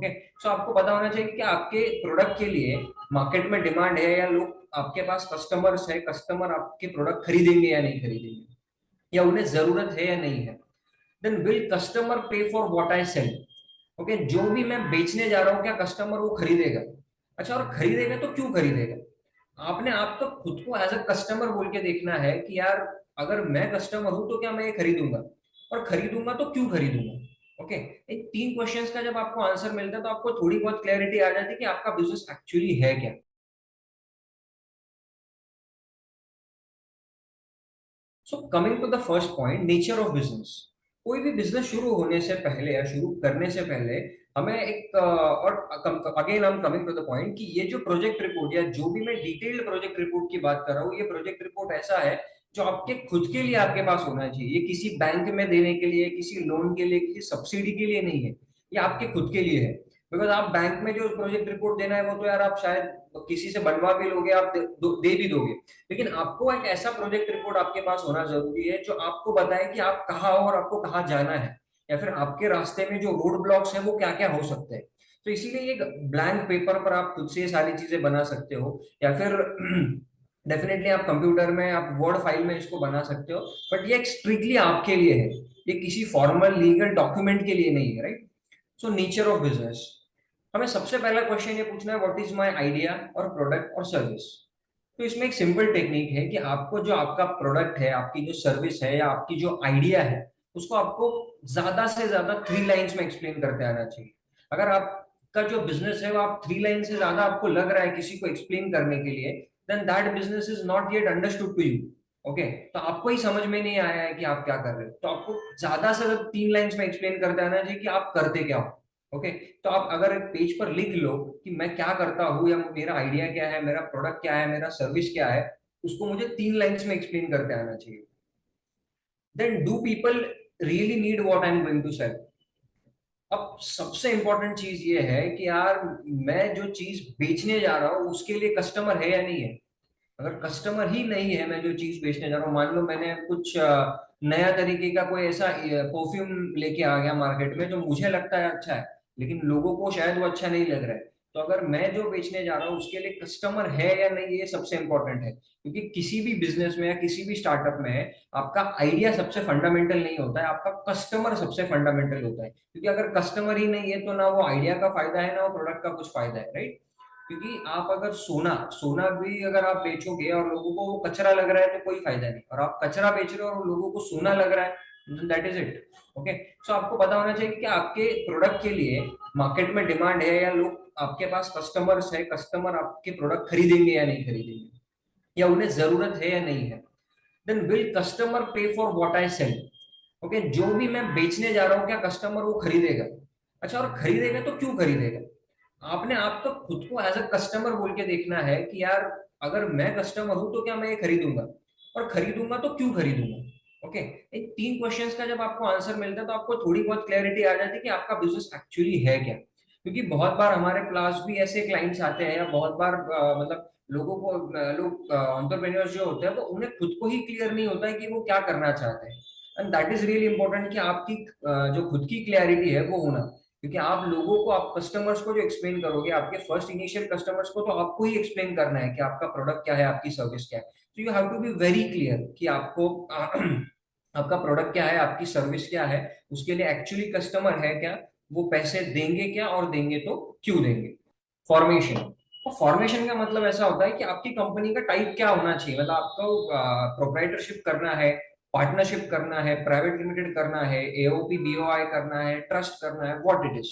Okay. सो आपको पता होना चाहिए कि आपके प्रोडक्ट के लिए मार्केट में डिमांड है, या लोग आपके पास कस्टमर्स है, कस्टमर आपके प्रोडक्ट खरीदेंगे या नहीं खरीदेंगे, या उन्हें जरूरत है या नहीं है। Then will customer pay for what I sell. Okay, जो भी मैं बेचने जा रहा हूँ क्या कस्टमर वो खरीदेगा। अच्छा, और खरीदेगा तो क्यों खरीदेगा। आपने आपको खुद को एज अ कस्टमर बोल के देखना है कि यार अगर मैं कस्टमर हूं तो क्या मैं ये खरीदूंगा, और खरीदूंगा तो क्यों खरीदूंगा। ओके, इन तीन क्वेश्चंस का जब आपको आंसर मिलता है तो आपको थोड़ी बहुत क्लैरिटी आ जाती है कि आपका बिजनेस एक्चुअली है क्या। So coming to the first point, nature of business. कोई भी बिजनेस शुरू होने से पहले या शुरू करने से पहले हमें एक और again I am coming to the point कि ये जो प्रोजेक्ट रिपोर्ट या जो भी मैं डिटेल्ड प्रोजेक्ट रिपोर्ट की बात कर रहा हूँ, ये प्रोजेक्ट रिपोर्ट ऐसा है जो आपके खुद के लिए आपके पास होना चाहिए। ये किसी बैंक में देने के लिए, किसी लोन के लिए, किसी सब्सिडी के लिए नहीं है, ये आपके खुद के लिए है। बिकॉज आप बैंक में जो प्रोजेक्ट रिपोर्ट देना है वो तो यार आप शायद किसी से बनवा भी लोगे, आप दे भी दोगे। लेकिन आपको एक ऐसा प्रोजेक्ट रिपोर्ट आपके पास होना जरूरी है जो आपको बताए कि आप कहाँ हो और आपको कहाँ जाना है, या फिर आपके रास्ते में जो रोड ब्लॉक्स है वो क्या क्या हो सकते हैं। तो इसीलिए एक ब्लैंक पेपर पर आप खुद से ये सारी चीजें बना सकते हो, या फिर डेफिनेटली आप कंप्यूटर में आप वर्ड फाइल में इसको बना सकते हो। बट ये स्ट्रिक्टली आपके लिए है, ये किसी फॉर्मल लीगल डॉक्यूमेंट के लिए नहीं है, right. So nature of business, हमें सबसे पहला क्वेश्चन ये पूछना है व्हाट इज माय आइडिया और प्रोडक्ट और सर्विस। तो इसमें एक सिंपल टेक्निक है कि आपको जो आपका प्रोडक्ट है, आपकी जो सर्विस है, या आपकी जो आइडिया है, उसको आपको ज्यादा से ज्यादा 3 लाइन्स में एक्सप्लेन करते आना चाहिए। अगर आपका जो बिजनेस है वो आप 3 लाइन से ज्यादा आपको लग रहा है किसी को एक्सप्लेन करने के लिए, then that business is not yet understood to you. Okay, तो आपको ही समझ में नहीं आया है कि आप क्या कर रहे हो, तो आपको ज्यादा से ज्यादा 3 लाइन्स में एक्सप्लेन करते आना चाहिए कि आप करते क्या हो। ओके, तो आप अगर एक पेज पर लिख लो कि मैं क्या करता हूँ, या मेरा आइडिया क्या है, मेरा प्रोडक्ट क्या है, मेरा सर्विस क्या है, उसको मुझे 3 लाइन्स में एक्सप्लेन करते आना चाहिए। Then do people really need what I am going to sell. अब सबसे इंपॉर्टेंट चीज ये है कि यार मैं जो चीज बेचने जा रहा हूँ उसके लिए कस्टमर है या नहीं है। अगर कस्टमर ही नहीं है, मैं जो चीज बेचने जा रहा हूँ, मान लो मैंने कुछ नया तरीके का कोई ऐसा परफ्यूम लेके आ गया मार्केट में जो मुझे लगता है अच्छा है, लेकिन लोगों को शायद वो अच्छा नहीं लग रहा है। तो अगर मैं जो बेचने जा रहा हूँ उसके लिए कस्टमर है या नहीं, ये सबसे इंपॉर्टेंट है। क्योंकि किसी भी बिजनेस में या किसी भी स्टार्टअप में आपका आइडिया सबसे फंडामेंटल नहीं होता है, आपका कस्टमर सबसे फंडामेंटल होता है। क्योंकि अगर कस्टमर ही नहीं है तो ना वो आइडिया का फायदा है, ना वो प्रोडक्ट का कुछ फायदा है, राइट। क्योंकि आप अगर सोना सोना भी अगर आप बेचोगे और लोगों को वो कचरा लग रहा है तो कोई फायदा नहीं, और आप कचरा बेच रहे हो और लोगों को सोना लग रहा है, दैट इज इट। ओके, सो आपको पता होना चाहिए कि आपके प्रोडक्ट के लिए मार्केट में डिमांड है, या लोग आपके पास कस्टमर्स है, कस्टमर आपके प्रोडक्ट खरीदेंगे या नहीं खरीदेंगे, या उन्हें जरूरत है या नहीं है। Then will customer pay for what I sell. Okay, जो भी मैं बेचने जा रहा हूँ क्या कस्टमर वो खरीदेगा। अच्छा, और खरीदेगा तो क्यों खरीदेगा। आपने आपको खुद को एज अ कस्टमर बोल के देखना है कि यार अगर मैं कस्टमर हूं तो क्या मैं ये खरीदूंगा, और खरीदूंगा तो क्यों खरीदूंगा। ओके, इन 3 क्वेश्चंस का जब आपको आंसर मिलता है तो आपको थोड़ी बहुत क्लैरिटी आ जाती है कि आपका बिजनेस एक्चुअली है क्या। क्योंकि बहुत बार हमारे पास भी ऐसे क्लाइंट्स आते हैं, या बहुत बार मतलब लोगों को लोग एंटरप्रेन्योर्स जो होते हैं वो उन्हें खुद को ही क्लियर नहीं होता है कि वो क्या करना चाहते हैं। And that is really important कि आपकी जो खुद की क्लैरिटी है वो होना। क्योंकि आप लोगों को, आप कस्टमर्स को जो एक्सप्लेन करोगे, आपके फर्स्ट इनिशियल कस्टमर्स को तो आपको ही एक्सप्लेन करना है कि आपका प्रोडक्ट क्या है, आपकी सर्विस क्या है। तो you have to be very clear कि आपको आपका प्रोडक्ट क्या है, आपकी सर्विस क्या है, उसके लिए एक्चुअली कस्टमर है क्या, वो पैसे देंगे क्या, और देंगे तो क्यों देंगे। फॉर्मेशन, और फॉर्मेशन का मतलब ऐसा होता है कि आपकी कंपनी का टाइप क्या होना चाहिए। मतलब आपको प्रोप्राइटरशिप करना है, पार्टनरशिप करना है, प्राइवेट लिमिटेड करना है, एओपी बीओआई करना है, ट्रस्ट करना है, व्हाट इट इज।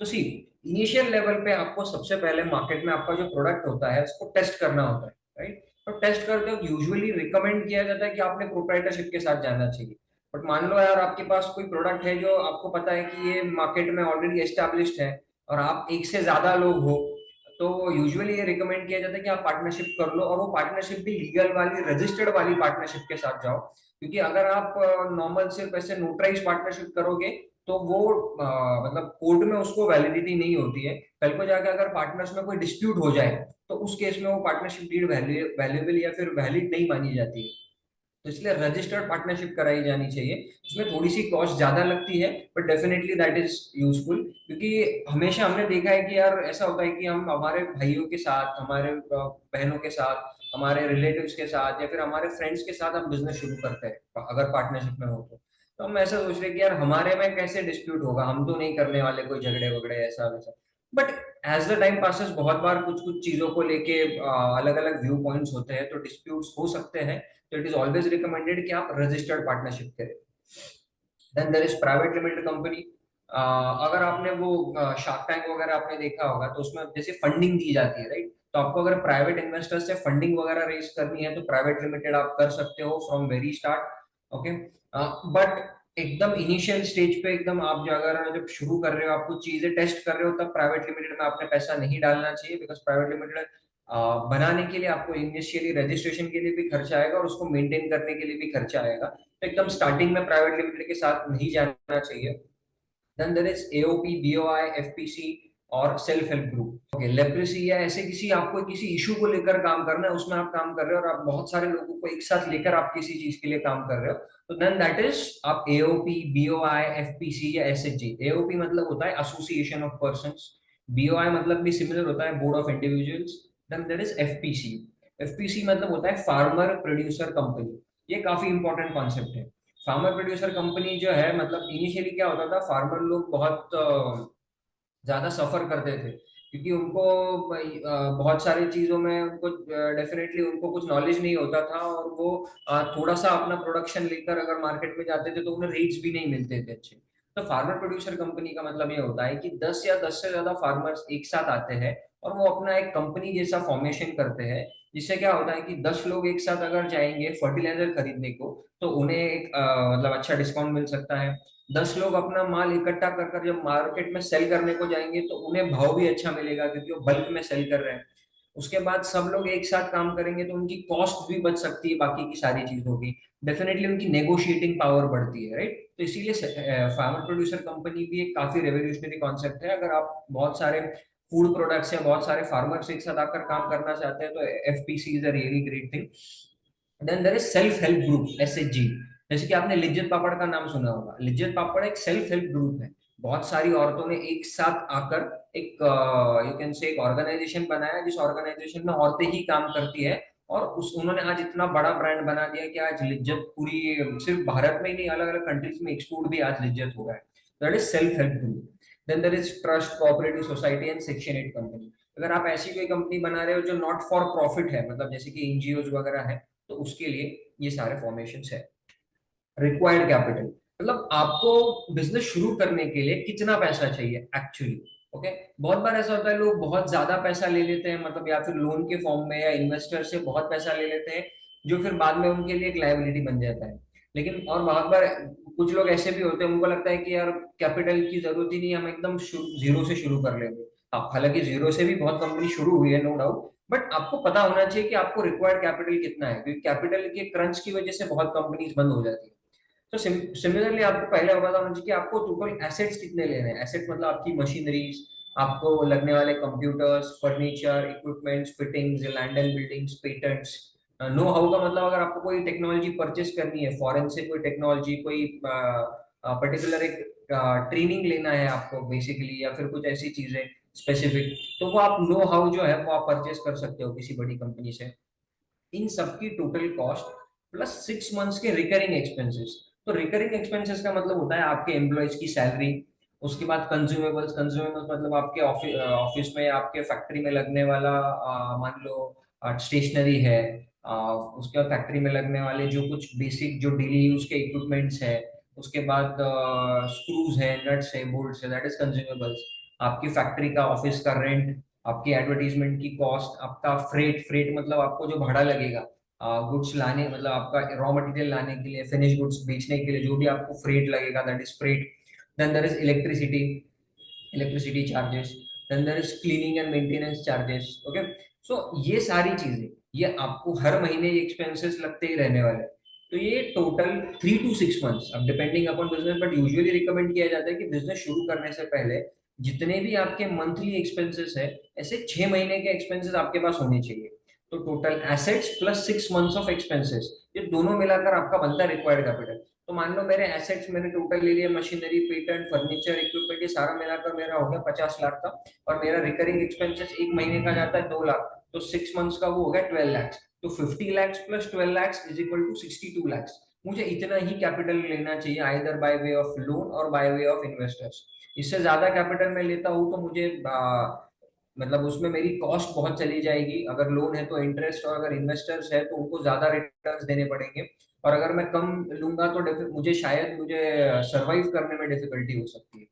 तो सी, इनिशियल लेवल पे आपको सबसे पहले मार्केट में आपका जो प्रोडक्ट होता है उसको टेस्ट करना होता है, राइट। तो टेस्ट करते वक्त यूजुअली रिकमेंड किया जाता है कि आपने प्रोप्राइटरशिप के साथ जाना चाहिए। बट मान लो यार आपके पास कोई प्रोडक्ट है जो आपको पता है कि ये मार्केट में ऑलरेडी एस्टेब्लिश्ड है, और आप एक से ज्यादा लोग हो, तो यूजुअली ये रिकमेंड किया जाता है कि आप पार्टनरशिप कर लो, और वो पार्टनरशिप भी लीगल वाली, रजिस्टर्ड वाली पार्टनरशिप के साथ जाओ। क्योंकि अगर आप नॉर्मल सिर्फ ऐसे नोटराइज पार्टनरशिप करोगे तो वो मतलब कोर्ट में उसको वैलिडिटी नहीं होती है। कल को जाके अगर पार्टनर्स में कोई डिस्प्यूट हो जाए तो उस केस में वो पार्टनरशिप डीड वैल्यूएबल या फिर वैलिड नहीं मानी जाती है। तो इसलिए रजिस्टर्ड पार्टनरशिप कराई जानी चाहिए। इसमें थोड़ी सी कॉस्ट ज्यादा लगती है, but definitely that is useful, क्योंकि हमेशा हमने देखा है कि यार ऐसा होता है कि हम हमारे भाइयों के साथ, हमारे बहनों के साथ, हमारे रिलेटिव्स के साथ या फिर हमारे फ्रेंड्स के साथ हम बिजनेस शुरू करते हैं अगर पार्टनरशिप में हो तो हम ऐसा सोच रहे हैं कि यार हमारे में कैसे डिस्प्यूट होगा, हम तो नहीं करने वाले कोई झगड़े वगड़े ऐसा वैसा। But as the time passes बहुत बार कुछ कुछ चीजों को लेके अलग अलग व्यू पॉइंट्स होते हैं, तो डिस्प्यूट्स हो सकते हैं। तो इट इज ऑलवेज रिकमेंडेड कि आप रजिस्टर्ड पार्टनरशिप करें। Then there is private limited company. अगर आपने वो शार्क टैंक वगैरह आपने देखा होगा, तो उसमें जैसे फंडिंग दी जाती है, राइट? तो आपको अगर प्राइवेट इन्वेस्टर्स से फंडिंग वगैरह रेज करनी है तो प्राइवेट लिमिटेड आप कर सकते हो from very start. Okay, but एकदम इनिशियल स्टेज पे एकदम आप जो अगर जब शुरू कर रहे हो, आप कुछ चीजें टेस्ट कर रहे हो, तब प्राइवेट लिमिटेड में आपने पैसा नहीं डालना चाहिए, बिकॉज प्राइवेट लिमिटेड बनाने के लिए आपको इनिशियली रजिस्ट्रेशन के लिए भी खर्चा आएगा और उसको मेंटेन करने के लिए भी खर्चा आएगा। तो एकदम स्टार्टिंग में प्राइवेट लिमिटेड के साथ नहीं जाना चाहिए। Then there is AOP, BOI, FPC और self help group. Okay, leprosy या ऐसे किसी आपको किसी इशू को लेकर काम करना है, उसमें आप काम कर रहे हो और आप बहुत सारे लोगों को एक साथ लेकर आप किसी चीज के लिए काम कर रहे हो, तो देन दैट इज आप एओपी, बीओआई, एफपीसी या एसएचजी। एओपी मतलब होता है एसोसिएशन ऑफ पर्संस, बीओआई मतलब भी सिमिलर होता है board of individuals. Then there is FPC. FPC मतलब होता है फार्मर प्रोड्यूसर कंपनी। ये काफी इंपॉर्टेंट कॉन्सेप्ट है। फार्मर प्रोड्यूसर कंपनी जो है, मतलब इनिशियली क्या होता था, फार्मर लोग बहुत ज्यादा सफर करते थे, क्योंकि उनको बहुत सारी चीजों में उनको डेफिनेटली उनको कुछ नॉलेज नहीं होता था, और वो थोड़ा सा अपना प्रोडक्शन लेकर अगर मार्केट में जाते थे तो उन्हें रेट्स भी नहीं मिलते थे अच्छे। तो फार्मर प्रोड्यूसर कंपनी का मतलब ये होता है कि 10 या 10 से ज्यादा फार्मर्स एक साथ आते हैं और वो अपना एक कंपनी जैसा फॉर्मेशन करते हैं। जिससे क्या होता है कि 10 लोग एक साथ अगर जाएंगे फर्टिलाइजर खरीदने को, तो उन्हें एक मतलब अच्छा डिस्काउंट मिल सकता है। 10 लोग अपना माल इकट्ठा कर कर जब मार्केट में सेल करने को जाएंगे तो उन्हें भाव भी अच्छा मिलेगा, क्योंकि वो बल्क में सेल कर रहे हैं। उसके बाद सब लोग एक साथ काम करेंगे तो उनकी कॉस्ट भी बच सकती है बाकी की सारी चीजों की। डेफिनेटली उनकी नेगोशिएटिंग पावर बढ़ती है, राइट? तो इसीलिए फार्मर प्रोड्यूसर कंपनी भी एक काफी रेवोल्यूशनरी कॉन्सेप्ट है। अगर आप बहुत सारे फूड प्रोडक्ट्स या बहुत सारे फार्मर्स एक साथ आकर काम करना चाहते हैं तो FPC is a really great thing. Then there is self help group, SHG. जैसे कि आपने लिज्जत पापड़ का नाम सुना होगा। लिज्जत पापड़ एक सेल्फ हेल्प ग्रुप है। बहुत सारी औरतों ने एक साथ आकर एक यू कैन से एक ऑर्गेनाइजेशन बनाया, जिस ऑर्गेनाइजेशन में औरतें ही काम करती है। और उस उन्होंने आज इतना बड़ा ब्रांड बना दिया कि आज लिज्जत पूरी सिर्फ भारत में ही नहीं, अलग अलग कंट्रीज में एक्सपोर्ट भी आज लिज्जत हो रहा है। That is self help group. Then there is trust cooperative society and section 8 company. अगर आप ऐसी कोई कंपनी बना रहे हो जो नॉट फॉर प्रॉफिट है, मतलब जैसे कि एनजीओ वगैरह है, तो उसके लिए ये सारे फॉर्मेशन है। रिक्वायर्ड कैपिटल मतलब आपको बिजनेस शुरू करने के लिए कितना पैसा चाहिए एक्चुअली। ओके, बहुत बार ऐसा होता है लोग बहुत ज्यादा पैसा ले लेते हैं, मतलब या फिर लोन के फॉर्म में या इन्वेस्टर से बहुत पैसा ले लेते हैं, जो फिर बाद में उनके लिए एक लायबिलिटी बन जाता है। लेकिन और बहुत बार कुछ लोग ऐसे भी होते हैं, उनको लगता है कि यार कैपिटल की जरूरत ही नहीं, हम एकदम जीरो से शुरू कर लेंगे। हाँ, हालांकि जीरो से भी बहुत कंपनी शुरू हुई है, नो डाउट, बट आपको पता होना चाहिए कि आपको रिक्वायर्ड कैपिटल कितना है, क्योंकि कैपिटल के क्रंच की वजह से बहुत कंपनीज बंद हो जाती है। तो सिमिलरली आपको पहले पता होना चाहिए कि आपको टोटल एसेट्स कितने लेने हैं। एसेट्स मतलब आपकी मशीनरीज, आपको लगने वाले computers, furniture, equipments, fittings, land and buildings, patents. Know how का मतलब अगर आपको कोई टेक्नोलॉजी परचेस करनी है, फॉरेन से कोई टेक्नोलॉजी, कोई पर्टिकुलर एक ट्रेनिंग लेना है आपको बेसिकली, या फिर कुछ ऐसी चीजें स्पेसिफिक, तो वो आप नो हाउ जो है वो आप परचेस कर सकते हो किसी बड़ी कंपनी से। इन सबकी टोटल कॉस्ट प्लस 6 मंथ्स के रिकरिंग एक्सपेंसेस। तो रिकरिंग एक्सपेंसेस का मतलब होता है आपके एम्प्लॉयज की सैलरी। उसके बाद कंज्यूमेबल्स। कंज्यूमेबल्स मतलब आपके ऑफिस में, आपके फैक्ट्री में लगने वाला मान लो स्टेशनरी है, उसके बाद फैक्ट्री में लगने वाले जो कुछ बेसिक जो डेली यूज के इक्विपमेंट्स है। उसके बाद स्क्रूज है, नट्स है, बोल्ट्स है, दैट इज कंज्यूमेबल्स। आपकी फैक्ट्री का ऑफिस का रेंट, आपकी एडवर्टीजमेंट की कॉस्ट, आपका फ्रेट। फ्रेट मतलब आपको जो भाड़ा लगेगा गुड्स लाने, मतलब आपका रॉ मटेरियल लाने के लिए, फिनिश गुड्स बेचने के लिए जो भी आपको फ्रेट लगेगा, that is freight. Then there is electricity, electricity charges. Then there is cleaning and maintenance charges. Okay, so ये सारी चीजें, ये आपको हर महीने ये एक्सपेंसेस लगते ही रहने वाले हैं। तो ये टोटल 3 to 6 मंथ्स, अब depending upon business, but usually recommend किया जाता है कि बिजनेस शुरू करने से पहले जितने भी आपके मंथली एक्सपेंसेस है, ऐसे 6 महीने के एक्सपेंसेस आपके पास होने चाहिए। तो total assets plus 6 months of expenses, ये दोनों मिलाकर आपका बनता है रिक्वायर्ड कैपिटल। तो मान लो मेरे एसेट्स मैंने टोटल ले लिया, मशीनरी, पेटेंट, फर्नीचर, इक्विपमेंट, ये सारा मिलाकर मेरा हो गया 50 लाख का, और मेरा रिकरिंग एक्सपेंसेस एक महीने का जाता है 2 लाख, तो 6 मंथ्स का वो हो गया 12 लाख। तो 50 lakh plus 12 lakh is equal to 62 lakh. मुझे इतना ही कैपिटल लेना चाहिए, either by way of loan और बाय वे ऑफ इन्वेस्टर्स। इससे ज्यादा कैपिटल मैं लेता हूँ तो मुझे मतलब उसमें मेरी कॉस्ट बहुत चली जाएगी। अगर लोन है तो इंटरेस्ट, और अगर इन्वेस्टर्स है तो उनको ज्यादा रिटर्न्स देने पड़ेंगे। और अगर मैं कम लूंगा तो मुझे शायद मुझे सरवाइव करने में डिफिकल्टी हो सकती है।